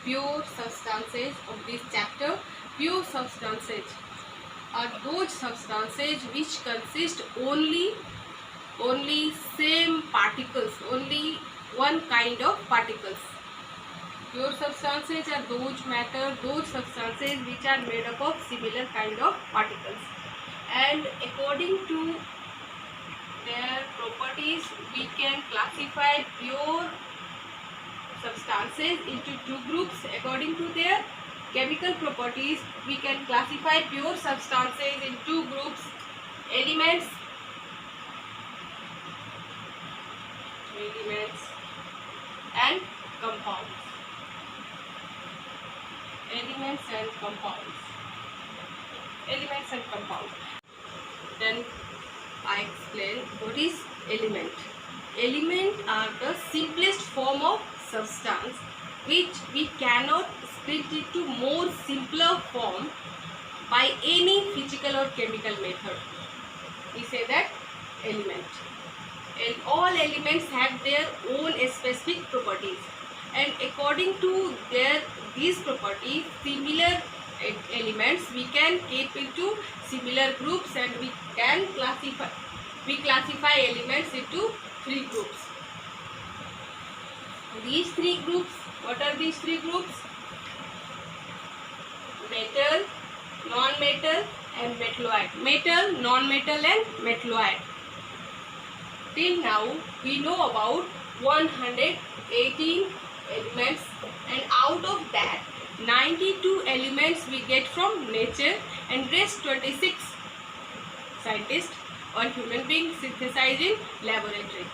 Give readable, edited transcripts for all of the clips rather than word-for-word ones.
pure substances of this chapter. Pure substances are those substances which consist only same particles, only one kind of particles. Pure substances are those substances which are made up of similar kind of particles, and according to their properties we can classify pure substances into two groups. According to their chemical properties we can classify pure substances in two groups: elements and compounds. Elements and compounds. Then I explain what is element. Element are the simplest form of substance which we cannot split into more simpler form by any physical or chemical method. We say that element. And all elements have their own specific properties, and according to these properties, similar elements we can keep into similar groups, and we classify elements into three groups. These three groups, what are these three groups? Metal, non-metal and metalloid. Metal, non-metal and metalloid. Till now we know about 118 elements, and out of that 92 elements we get from nature, and rest 26 scientists or human beings synthesize in laboratory.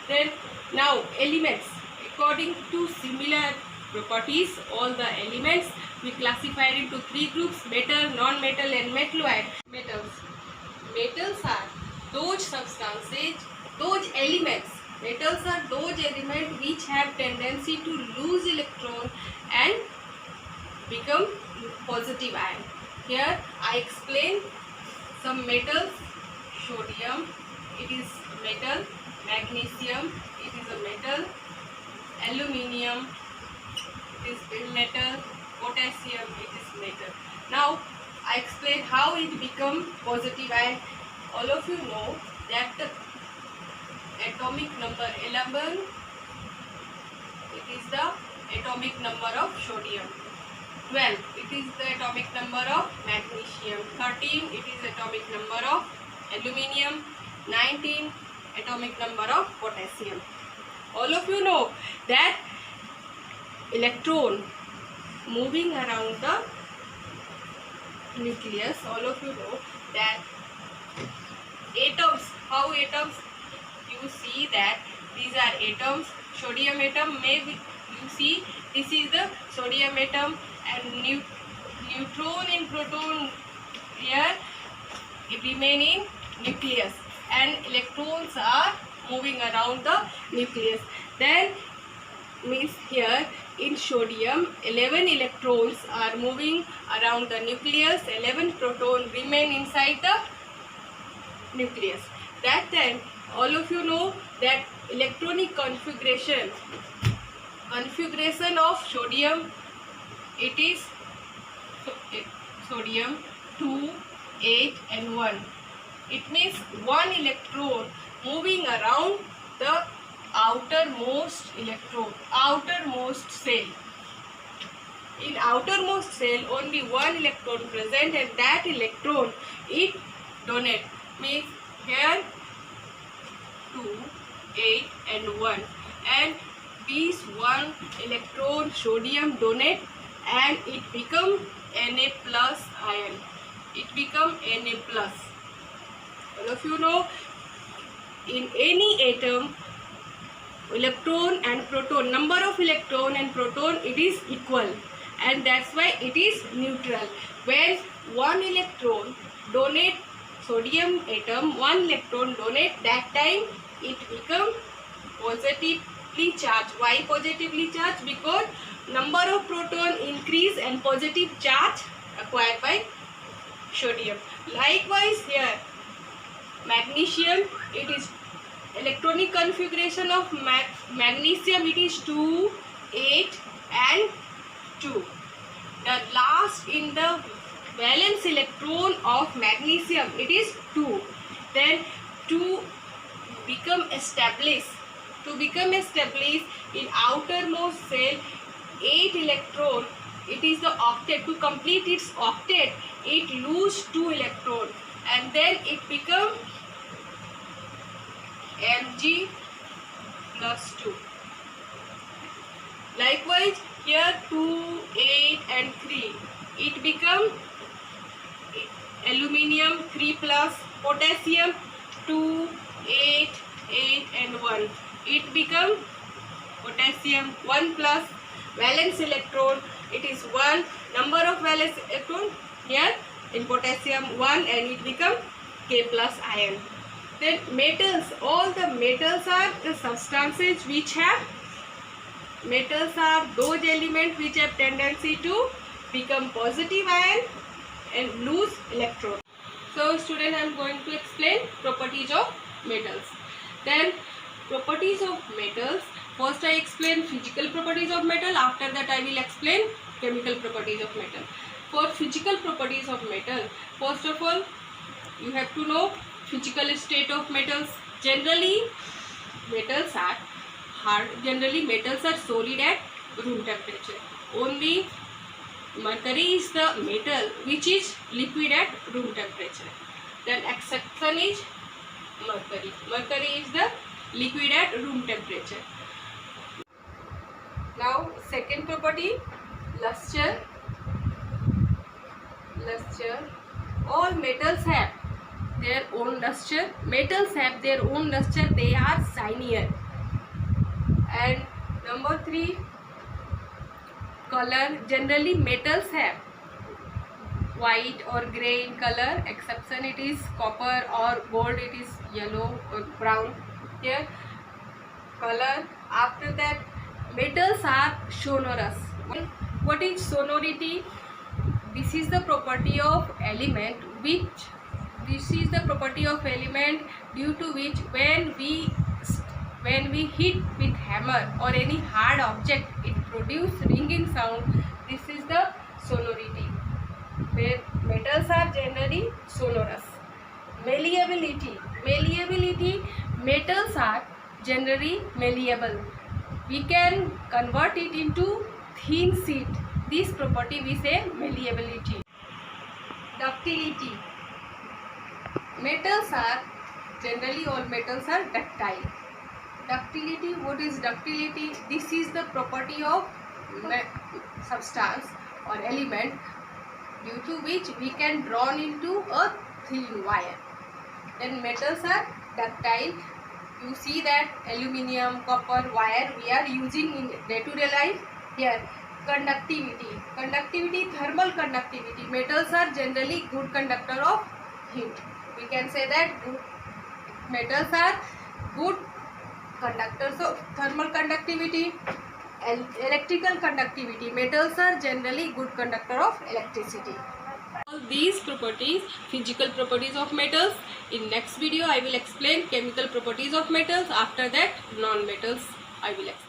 Then now elements, according to similar properties, all the elements we classify into three groups: metal, non-metal and metalloid. Metals are those substances, those elements. Metals are those elements which have tendency to lose electron and become positive ion. Here I explain some metals. Sodium, it is metal. Magnesium, it is a metal. Aluminium, it is a metal. Potassium, it is metal. Now I explain how it become positive ion. All of you know that the atomic number 11, it is the atomic number of sodium. 12, it is the atomic number of magnesium. 13, it is atomic number of aluminium. 19, atomic number of potassium. All of you know that electron moving around the nucleus. All of you know that atoms, how atoms, you see that these are atoms. Sodium atom, maybe you see this is the sodium atom, and neutron and proton here remain in nucleus, and electrons are moving around the nucleus. Then means here in sodium 11 electrons are moving around the nucleus, 11 protons remain inside the nucleus. That time all of you know that electronic configuration of sodium, it is sodium 2, 8 and 1. It means one electron moving around the outermost cell. In outermost cell only one electron present, and that electron it donate, means here 2, 8 and 1, and this one electron sodium donate and it become Na plus ion. It become Na plus. All of you know in any atom electron and proton, number of electron and proton, it is equal, and that's why it is neutral. When one electron donate sodium atom, one electron donate, that time it become positively charged. Why positively charged? Because number of proton increase and positive charge acquired by sodium. Likewise here magnesium, it is electronic configuration of magnesium, it is 2, 8 and 2. The last in the valence electron of magnesium, it is 2. Then to become established in outermost cell 8 electron, it is the octet. To complete its octet, it lose 2 electron and then it become Mg plus 2. Likewise here 2, 8 and 3, it become aluminium 3 plus, potassium 2, 8, 8 and 1, it become potassium 1 plus, valence electron, it is 1, number of valence electron here in potassium 1 and it become K plus ion. Then metals, all the metals are the substances which have, metals are those elements which have tendency to become positive ion and lose electron. So student, I am going to explain properties of metals. Then properties of metals, first I explain physical properties of metal, after that I will explain chemical properties of metal. For physical properties of metal, first of all you have to know physical state of metals. Generally metals are hard, generally metals are solid at room temperature. Only mercury is the metal which is liquid at room temperature. Then exception is mercury. Mercury is the liquid at room temperature. Now second property, luster. Luster. All metals have their own luster. Metals have their own luster. They are shinier. And number 3, color. Generally metals have white or grey in color. Exception it is copper or gold, it is yellow or brown. Here color. After that metals are sonorous. What is sonority? This is the property of element due to which when we hit with hammer or any hard object, it produces ringing sound. This is the sonority. Where metals are generally sonorous. Malleability. Metals are generally malleable. We can convert it into thin sheet. This property we say malleability. Ductility. Metals are generally, all metals are ductile. Ductility. What is ductility? This is the property of substance or element due to which we can drawn into a thin wire. Then metals are ductile. You see that aluminium, copper, wire we are using in day-to-day life. Here conductivity, thermal conductivity. Metals are generally good conductor of heat. We can say that metals are good conductors of thermal conductivity. Electrical conductivity. Metals are generally good conductor of electricity. All these properties, physical properties of metals. In next video I will explain chemical properties of metals. After that non-metals I will explain.